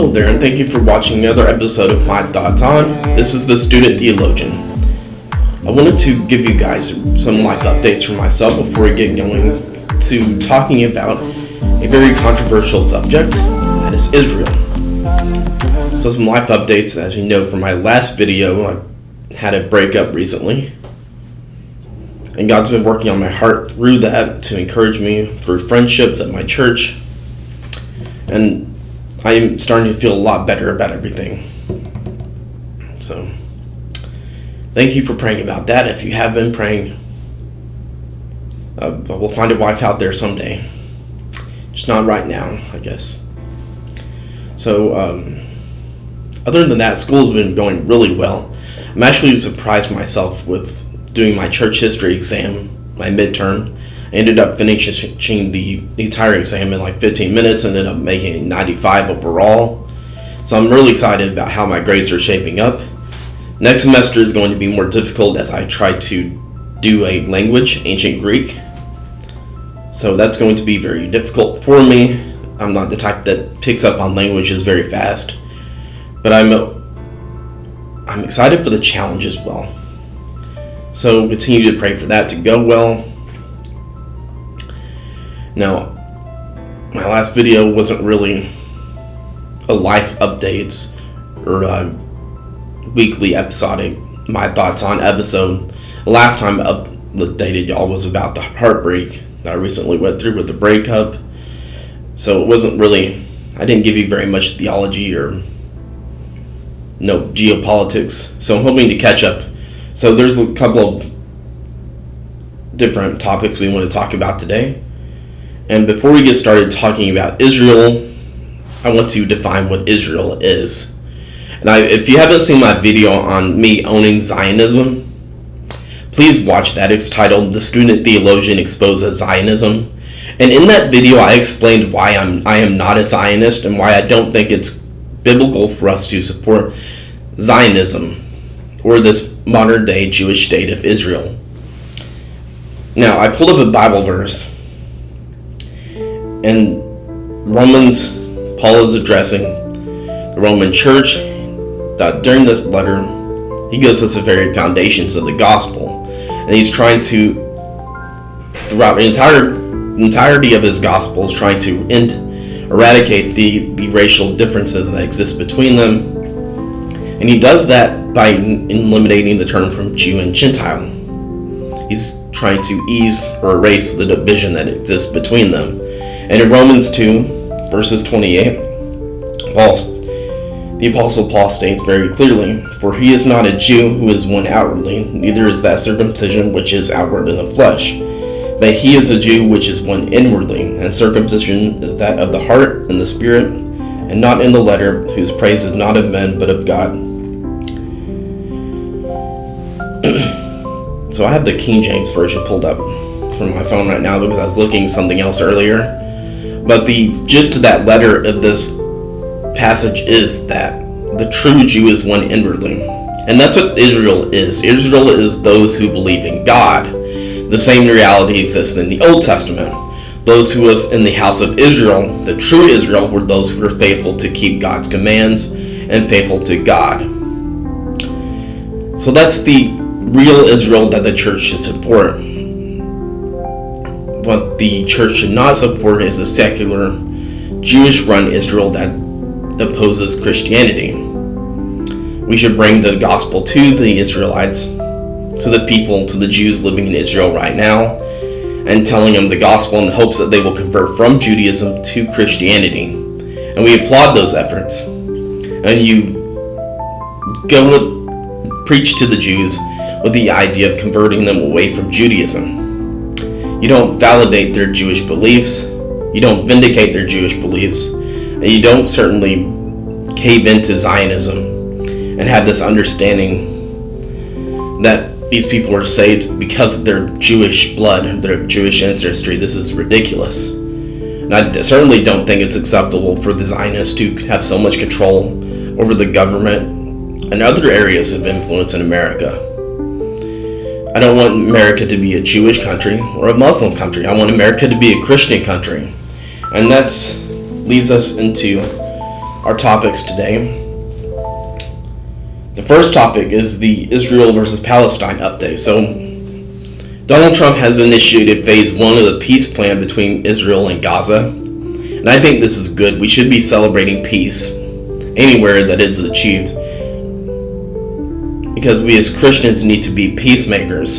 Hello there, and thank you for watching another episode of My Thoughts On. This is the Student Theologian. I wanted to give you guys some life updates for myself before we get going to talking about a very controversial subject, that is Israel. So some life updates. As you know from my last video, I had a breakup recently, and God's been working on my heart through that to encourage me through friendships at my church, and I'm starting to feel a lot better about everything. So thank you for praying about that. If you have been praying, we'll find a wife out there someday, just not right now, I guess. So other than that, school's been going really well. I'm actually surprised myself with doing my church history exam, my midterm. I ended up finishing the entire exam in like 15 minutes, ended up making a 95 overall. So I'm really excited about how my grades are shaping up. Next semester is going to be more difficult as I try to do a language, ancient Greek. So that's going to be very difficult for me. I'm not the type that picks up on languages very fast, but I'm excited for the challenge as well. So continue to pray for that to go well. Now, my last video wasn't really a life updates or a weekly episodic My Thoughts On episode. Last time I updated y'all was about the heartbreak that I recently went through with the breakup. So it wasn't really, I didn't give you very much theology or no geopolitics. So I'm hoping to catch up. So there's a couple of different topics we want to talk about today. And before we get started talking about Israel, I want to define what Israel is. And if you haven't seen my video on me owning Zionism, please watch that. It's titled The Student Theologian Exposes Zionism. And in that video, I explained why I am not a Zionist and why I don't think it's biblical for us to support Zionism or this modern day Jewish state of Israel. Now, I pulled up a Bible verse. In Romans, Paul is addressing the Roman church. That during this letter, he gives us the very foundations of the gospel, and he's trying to, throughout the entirety of his gospel, is trying to eradicate the racial differences that exist between them, and he does that by eliminating the term from Jew and Gentile. He's trying to ease or erase the division that exists between them. And in Romans 2, verses 28, the Apostle Paul states very clearly, "For he is not a Jew who is one outwardly, neither is that circumcision which is outward in the flesh. But he is a Jew which is one inwardly, and circumcision is that of the heart and the spirit, and not in the letter, whose praise is not of men, but of God." So I have the King James Version pulled up from my phone right now because I was looking at something else earlier. But the gist of that letter of this passage is that the true Jew is one inwardly. And that's what Israel is. Israel is those who believe in God. The same reality exists in the Old Testament. Those who was in the house of Israel, the true Israel, were those who were faithful to keep God's commands and faithful to God. So that's the real Israel that the church should support. What the church should not support is a secular, Jewish-run Israel that opposes Christianity. We should bring the gospel to the Israelites, to the people, to the Jews living in Israel right now, and telling them the gospel in the hopes that they will convert from Judaism to Christianity. And we applaud those efforts. And you preach to the Jews with the idea of converting them away from Judaism. You don't validate their Jewish beliefs, you don't vindicate their Jewish beliefs, and you don't certainly cave into Zionism and have this understanding that these people are saved because of their Jewish blood, their Jewish ancestry. This is ridiculous. And I certainly don't think it's acceptable for the Zionists to have so much control over the government and other areas of influence in America. I don't want America to be a Jewish country or a Muslim country. I want America to be a Christian country. And that leads us into our topics today. The first topic is the Israel versus Palestine update. So, Donald Trump has initiated phase 1 of the peace plan between Israel and Gaza. And I think this is good. We should be celebrating peace anywhere that is achieved, because we as Christians need to be peacemakers.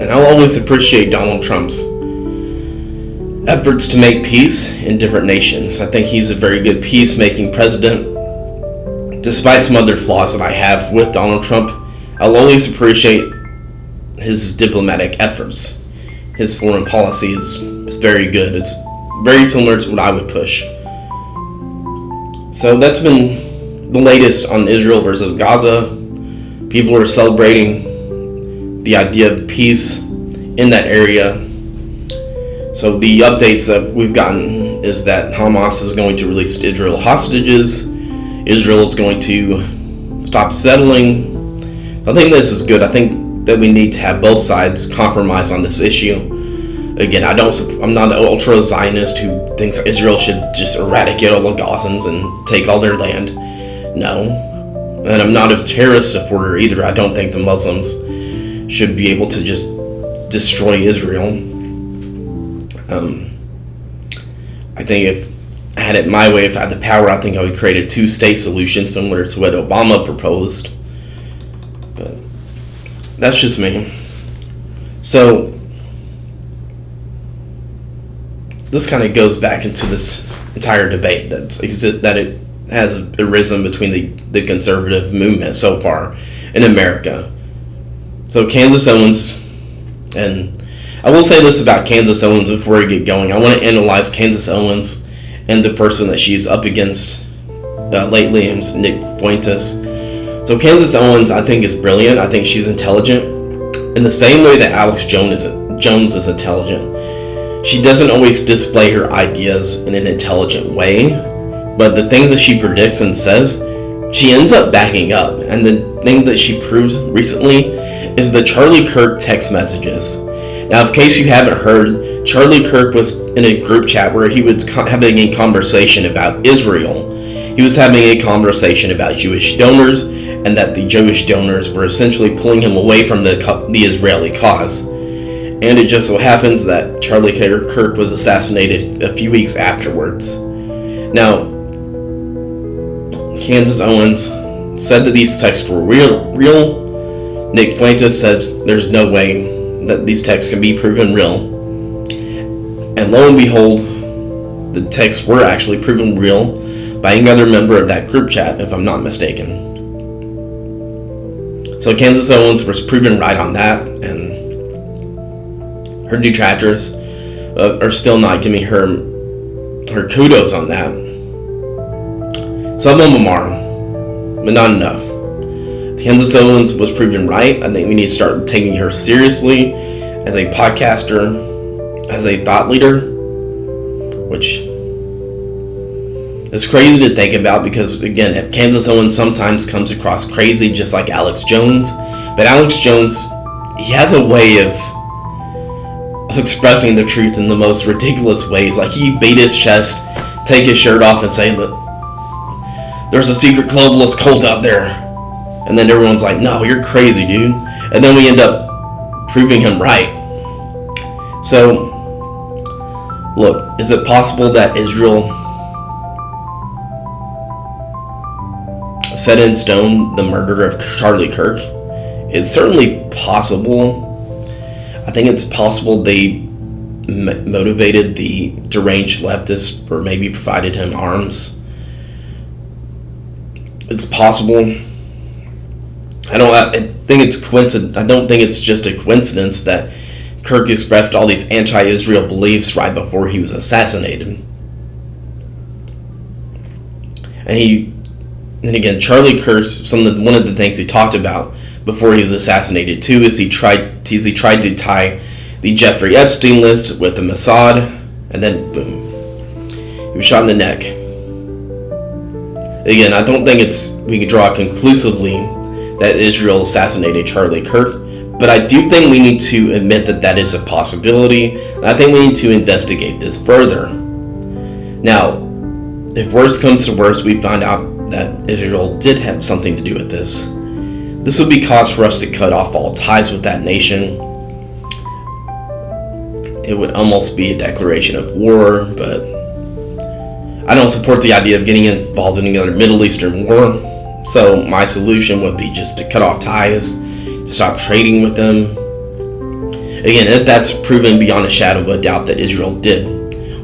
And I'll always appreciate Donald Trump's efforts to make peace in different nations. I think he's a very good peacemaking president. Despite some other flaws that I have with Donald Trump, I'll always appreciate his diplomatic efforts. His foreign policy is very good. It's very similar to what I would push. So that's been the latest on Israel versus Gaza. People are celebrating the idea of peace in that area. So the updates that we've gotten is that Hamas is going to release Israel hostages. Israel is going to stop settling. I think this is good. I think that we need to have both sides compromise on this issue. Again, I'm not an ultra-Zionist who thinks Israel should just eradicate all the Gazans and take all their land. No. And I'm not a terrorist supporter either. I don't think the Muslims should be able to just destroy Israel. I think if I had it my way, if I had the power, I think I would create a two-state solution similar to what Obama proposed. But that's just me. So this kind of goes back into this entire debate that it has arisen between the conservative movement so far in America. So Candace Owens, and I will say this about Candace Owens before we get going. I want to analyze Candace Owens and the person that she's up against lately, is Nick Fuentes. So Candace Owens, I think, is brilliant. I think she's intelligent in the same way that Alex Jones is intelligent. She doesn't always display her ideas in an intelligent way, but the things that she predicts and says, she ends up backing up. And the thing that she proves recently is the Charlie Kirk text messages. Now, in case you haven't heard, Charlie Kirk was in a group chat where he was having a conversation about Israel. He was having a conversation about Jewish donors, and that the Jewish donors were essentially pulling him away from the Israeli cause. And it just so happens that Charlie Kirk was assassinated a few weeks afterwards. Now, Candace Owens said that these texts were real. Nick Fuentes says there's no way that these texts can be proven real. And lo and behold, the texts were actually proven real by another member of that group chat, if I'm not mistaken. So Candace Owens was proven right on that, and her detractors are still not giving her kudos on that. Some of them are, but not enough. Candace Owens was proven right. I think we need to start taking her seriously as a podcaster, as a thought leader, which is crazy to think about because, again, Candace Owens sometimes comes across crazy just like Alex Jones. But Alex Jones, he has a way of expressing the truth in the most ridiculous ways. Like, he beat his chest, take his shirt off and say that there's a secret globalist cult out there. And then everyone's like, no, you're crazy, dude. And then we end up proving him right. So, look, is it possible that Israel set in stone the murder of Charlie Kirk? It's certainly possible. I think it's possible they motivated the deranged leftist or maybe provided him arms. It's possible. I think it's coincidence. I don't think it's just a coincidence that Kirk expressed all these anti-Israel beliefs right before he was assassinated. And again, Charlie Kirk, one of the things he talked about before he was assassinated too is he tried to tie the Jeffrey Epstein list with the Mossad, and then boom, he was shot in the neck. Again, I don't think we can draw conclusively that Israel assassinated Charlie Kirk, but I do think we need to admit that is a possibility, and I think we need to investigate this further. Now, if worst comes to worst, we find out that Israel did have something to do with this, this would be cause for us to cut off all ties with that nation. It would almost be a declaration of war, but I don't support the idea of getting involved in another Middle Eastern war. So my solution would be just to cut off ties, stop trading with them. Again, if that's proven beyond a shadow of a doubt that Israel did,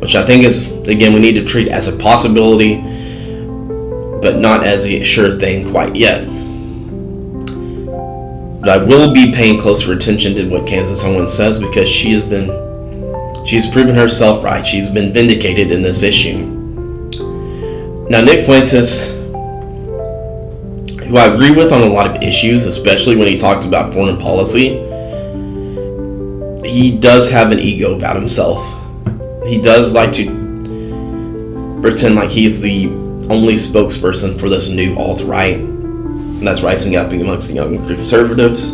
which I think is, again, we need to treat as a possibility, but not as a sure thing quite yet. But I will be paying closer attention to what Candace Owens says, because she's proven herself right. She's been vindicated in this issue. Now, Nick Fuentes, who I agree with on a lot of issues, especially when he talks about foreign policy, he does have an ego about himself. He does like to pretend like he's the only spokesperson for this new alt-right that's rising up amongst the young conservatives.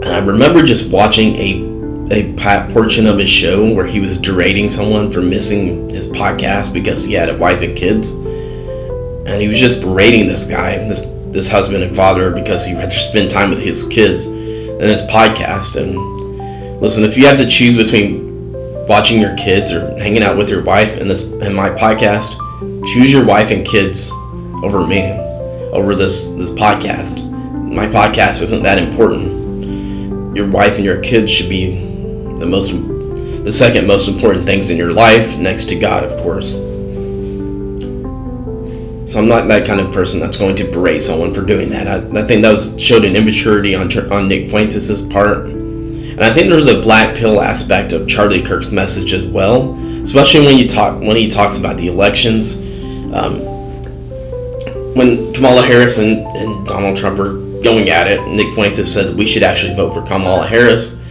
And I remember just watching a portion of his show where he was berating someone for missing his podcast because he had a wife and kids, and he was just berating this guy, this husband and father, because he'd rather spend time with his kids than his podcast. And listen, if you have to choose between watching your kids or hanging out with your wife and my podcast, choose your wife and kids over me, over this podcast. My podcast isn't that important. Your wife and your kids should be the second most important things in your life, next to God, of course. So I'm not that kind of person that's going to berate someone for doing that. I think that showed an immaturity on Nick Fuentes' part. And I think there's a black pill aspect of Charlie Kirk's message as well, especially when he talks about the elections. When Kamala Harris and Donald Trump are going at it, Nick Fuentes said that we should actually vote for Kamala Harris,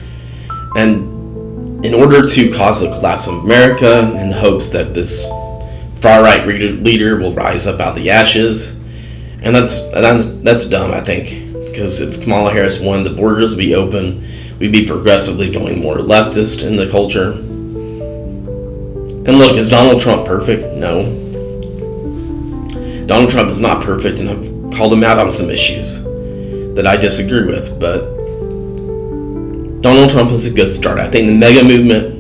and in order to cause the collapse of America, in the hopes that this far-right leader will rise up out of the ashes. And that's dumb, I think, because if Kamala Harris won, the borders would be open. We'd be progressively going more leftist in the culture. And look, is Donald Trump perfect? No. Donald Trump is not perfect, and I've called him out on some issues that I disagree with, but Donald Trump is a good start. I think the MAGA movement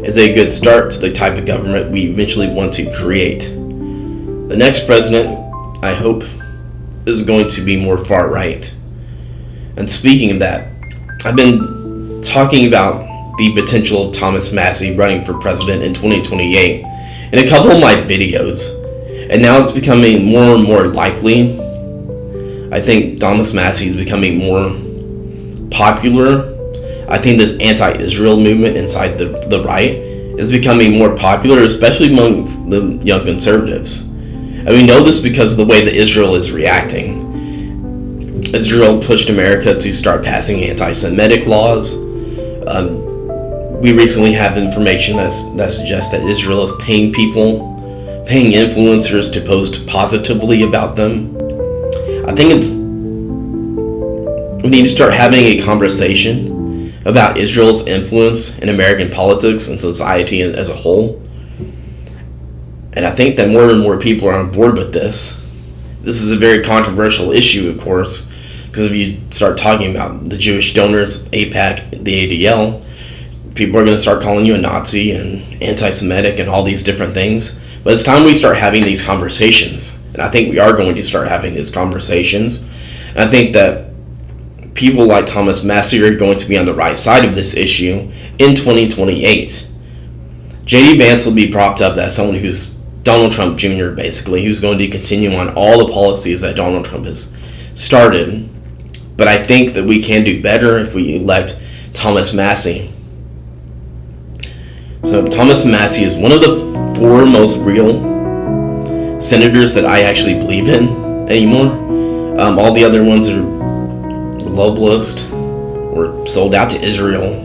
is a good start to the type of government we eventually want to create. The next president, I hope, is going to be more far right. And speaking of that, I've been talking about the potential of Thomas Massie running for president in 2028 in a couple of my videos, and now it's becoming more and more likely. I think Thomas Massie is becoming more popular. I think this anti-Israel movement inside the right is becoming more popular, especially amongst the young conservatives. And we know this because of the way that Israel is reacting. Israel pushed America to start passing anti-Semitic laws. We recently have information that suggests that Israel is paying influencers to post positively about them. I think we need to start having a conversation about Israel's influence in American politics and society as a whole. And I think that more and more people are on board with this. This is a very controversial issue, of course, because if you start talking about the Jewish donors, AIPAC, the ADL, people are going to start calling you a Nazi and anti-Semitic and all these different things. But it's time we start having these conversations. And I think we are going to start having these conversations. And I think that people like Thomas Massie are going to be on the right side of this issue in 2028. J.D. Vance will be propped up as someone who's Donald Trump Jr., basically, who's going to continue on all the policies that Donald Trump has started. But I think that we can do better if we elect Thomas Massie. So Thomas Massie is one of the 4 most real senators that I actually believe in anymore. All the other ones are globalist or sold out to Israel.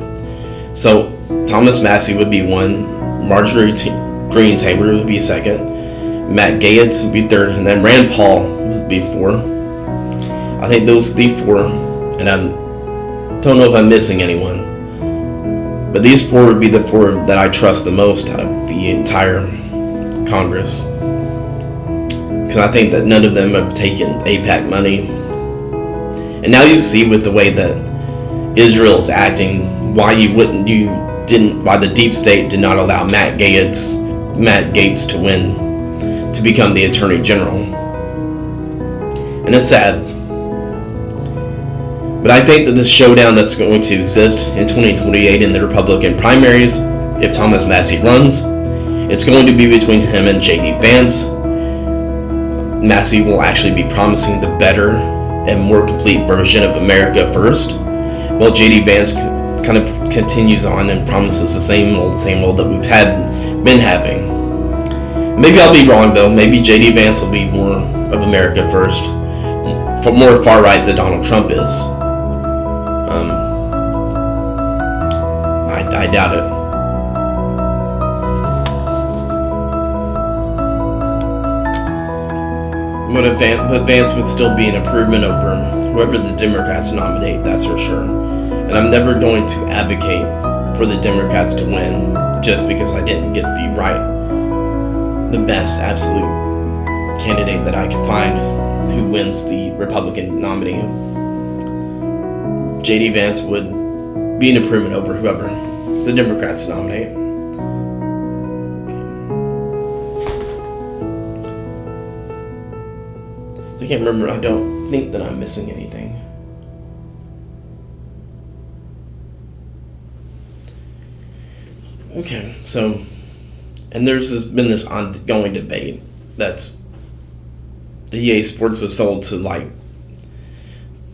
So Thomas Massie would be one, Marjorie Greene Taylor would be second, Matt Gaetz would be third, and then Rand Paul would be 4. I think those are the 4, and I don't know if I'm missing anyone. But these four would be the four that I trust the most out of the entire Congress. Because I think that none of them have taken AIPAC money. And now you see with the way that Israel is acting, why the deep state did not allow Matt Gaetz to win, to become the Attorney General. And it's sad. But I think that this showdown that's going to exist in 2028 in the Republican primaries, if Thomas Massie runs, it's going to be between him and J.D. Vance. Massie will actually be promising the better and more complete version of America First, while J.D. Vance kind of continues on and promises the same old that we've been having. Maybe I'll be wrong though. Maybe J.D. Vance will be more of America First, more far right than Donald Trump is. I doubt it. But Vance would still be an improvement over whoever the Democrats nominate, that's for sure. And I'm never going to advocate for the Democrats to win just because I didn't get the best absolute candidate that I could find who wins the Republican nominee. J.D. Vance would be an improvement over whoever the Democrats nominate. I can't remember. I don't think that I'm missing anything. Okay, so, and there's been this ongoing debate that's the EA Sports was sold to like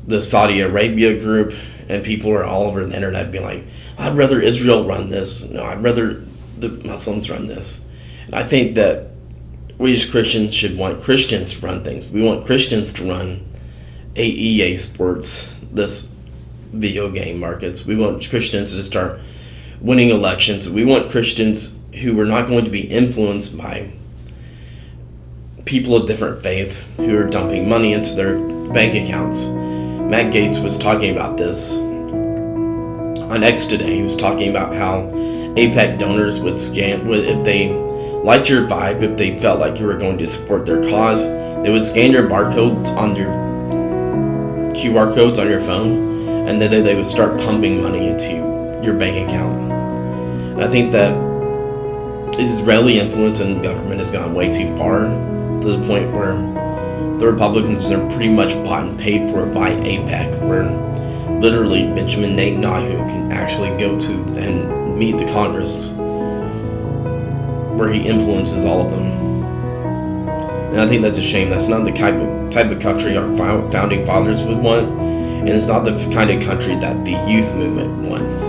the Saudi Arabia group, and people are all over the internet being like, I'd rather Israel run this. No, I'd rather the Muslims run this. And I think that we as Christians should want Christians to run things. We want Christians to run EA Sports, this video game markets. We want Christians to start winning elections. We want Christians who are not going to be influenced by people of different faith who are dumping money into their bank accounts. Matt Gaetz was talking about this on X today. He was talking about how AIPAC donors would scam, if they liked your vibe, if they felt like you were going to support their cause, they would scan your barcodes on your QR codes on your phone, and then they would start pumping money into your bank account. And I think that Israeli influence in government has gone way too far, to the point where the Republicans are pretty much bought and paid for by AIPAC, where literally Benjamin Netanyahu can actually go to and meet the Congress, where he influences all of them. And I think that's a shame. That's not the type of country our founding fathers would want, and it's not the kind of country that the youth movement wants.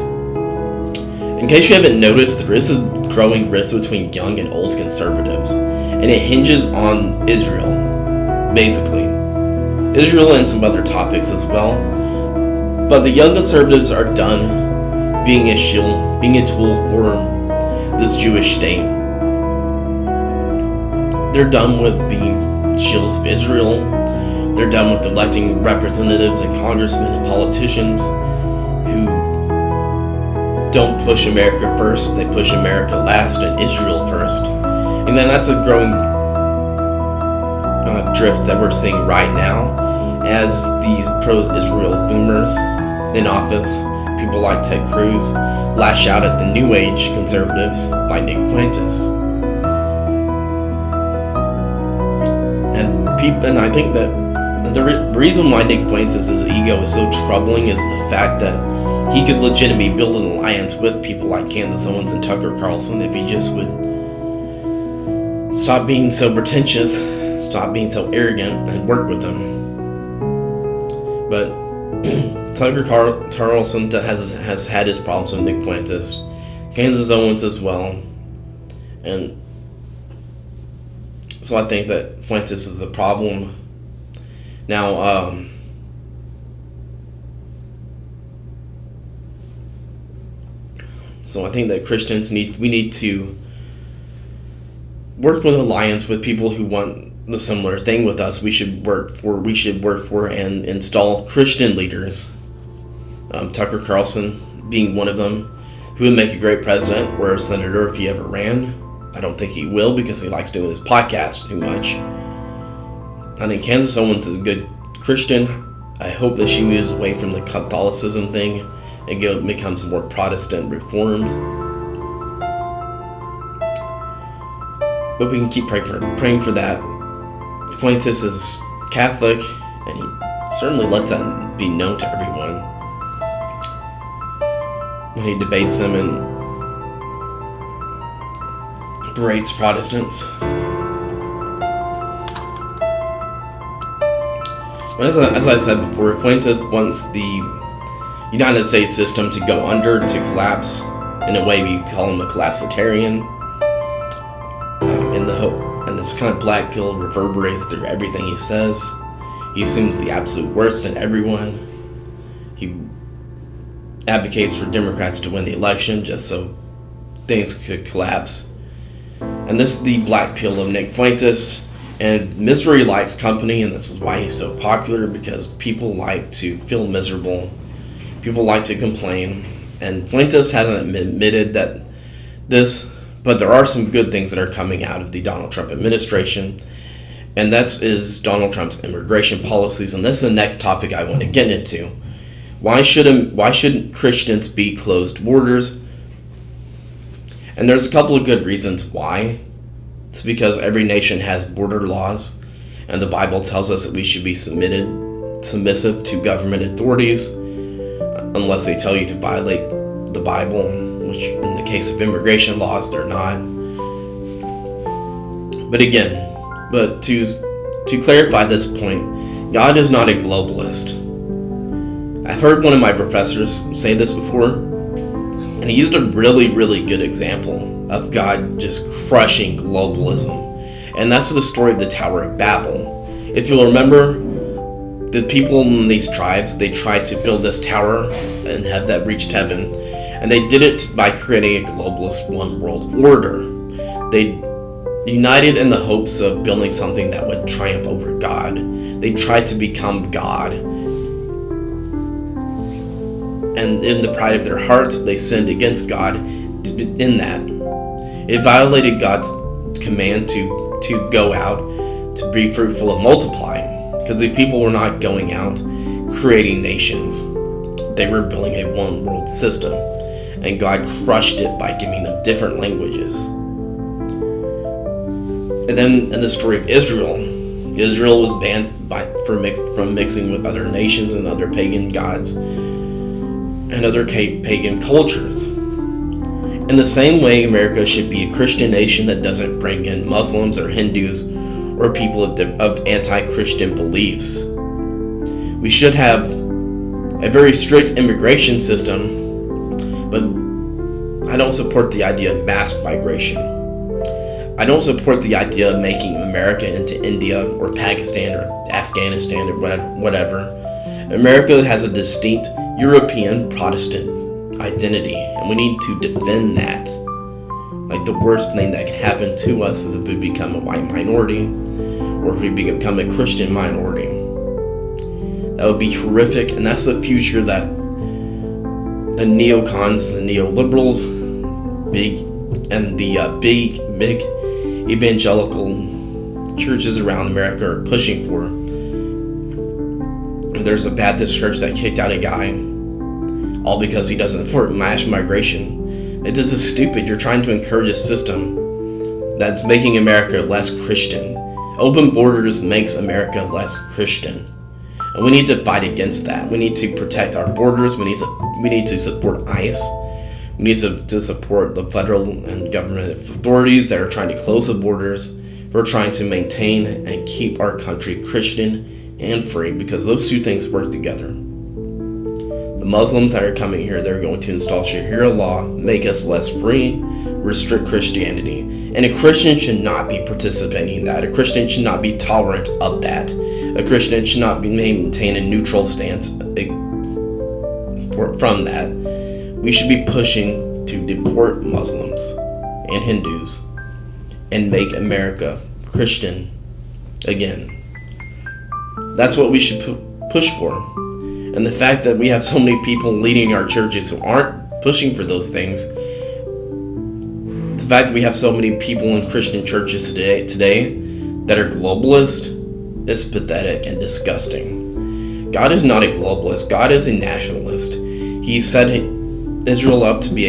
In case you haven't noticed, there is a growing rift between young and old conservatives, and it hinges on Israel, basically. Israel and some other topics as well. But the young conservatives are done being a shield, being a tool for this Jewish state. They're done with being shields of Israel. They're done with electing representatives and congressmen and politicians who don't push America first. They push America last and Israel first. And then that's a growing drift that we're seeing right now as these pro-Israel boomers in office, people like Ted Cruz, lash out at the New Age conservatives like Nick Fuentes. And I think that the reason why Nick Fuentes' ego is so troubling is the fact that he could legitimately build an alliance with people like Candace Owens and Tucker Carlson if he just would stop being so pretentious, stop being so arrogant, and work with them. But Tucker Carlson has had his problems with Nick Fuentes, Candace Owens as well, and so I think that Fuentes is the problem. Now, so I think that Christians we need to work with an alliance with people who want the similar thing with us. We should work for and install Christian leaders. Tucker Carlson being one of them, He would make a great president or a senator if he ever ran. I don't think he will because he likes doing his podcast too much. I think Candace Owens is a good Christian. I hope that she moves away from the Catholicism thing and becomes more Protestant reformed. But we can keep praying for that. Fuentes is Catholic, and he certainly lets that be known to everyone when he debates them and berates Protestants. But as I said before, Fuentes wants the United States system to go under, to collapse. In a way, we call him a collapsitarian. In the hope, and this kind of black pill reverberates through everything he says. He assumes the absolute worst in everyone. He advocates for Democrats to win the election just so things could collapse. And this is the black pill of Nick Fuentes. And misery likes company, and this is why he's so popular, because people like to feel miserable. People like to complain. And Fuentes hasn't admitted that this, but there are some good things that are coming out of the Donald Trump administration. And that is Donald Trump's immigration policies. And this is the next topic I want to get into. Why shouldn't Christians be closed borders? And there's a couple of good reasons why. It's because every nation has border laws, and the Bible tells us that we should be submissive to government authorities, unless they tell you to violate the Bible, which in the case of immigration laws, they're not. But to clarify this point, God is not a globalist. I've heard one of my professors say this before, and he used a really, really good example of God just crushing globalism. And that's the story of the Tower of Babel. If you'll remember, the people in these tribes, they tried to build this tower and have that reached heaven. And they did it by creating a globalist one world order. They united in the hopes of building something that would triumph over God. They tried to become God. And in the pride of their hearts, they sinned against God in that. It violated God's command to go out, to be fruitful and multiply. Because these people were not going out creating nations. They were building a one world system. And God crushed it by giving them different languages. And then in the story of Israel was banned from mixing with other nations and other pagan gods and other pagan cultures. In the same way, America should be a Christian nation that doesn't bring in Muslims or Hindus or people of anti-Christian beliefs. We should have a very strict immigration system, but I don't support the idea of mass migration. I don't support the idea of making America into India or Pakistan or Afghanistan or whatever. America has a distinct European Protestant identity, and we need to defend that. Like, the worst thing that can happen to us is if we become a white minority or if we become a Christian minority. That would be horrific, and that's the future that the neocons, the neoliberals, big evangelical churches around America are pushing for. There's a Baptist church that kicked out a guy, all because he doesn't support mass migration. This is stupid. You're trying to encourage a system that's making America less Christian. Open borders makes America less Christian. And we need to fight against that. We need to protect our borders. We need to support ICE. We need to support the federal and government authorities that are trying to close the borders. We're trying to maintain and keep our country Christian and free, because those two things work together. The Muslims that are coming here, they're going to install Sharia law, make us less free, restrict Christianity. And a Christian should not be participating in that. A Christian should not be tolerant of that. A Christian should not maintain a neutral stance from that. We should be pushing to deport Muslims and Hindus and make America Christian again. That's what we should push for. And the fact that we have so many people leading our churches who aren't pushing for those things. The fact that we have so many people in Christian churches today that are globalist is pathetic and disgusting. God is not a globalist. God is a nationalist. He set Israel up to be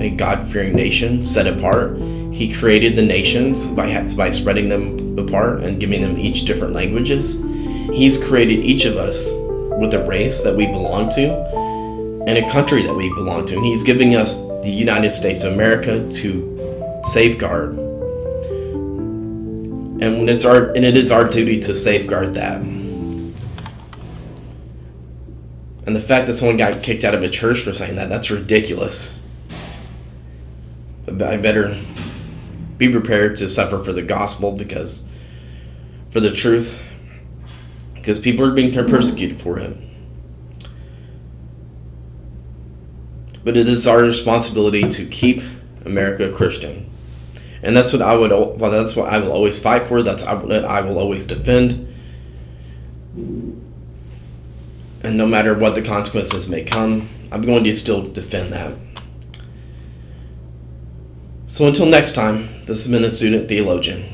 a God-fearing nation, set apart. He created the nations by spreading them apart and giving them each different languages. He's created each of us with a race that we belong to and a country that we belong to. And he's giving us the United States of America to safeguard. And it is our duty to safeguard that. And the fact that someone got kicked out of a church for saying that's ridiculous. I better be prepared to suffer for the gospel, for the truth, because people are being persecuted for it. But it is our responsibility to keep America Christian. And that's what I will always fight for. That's what I will always defend. And no matter what the consequences may come, I'm going to still defend that. So until next time, this has been a student theologian.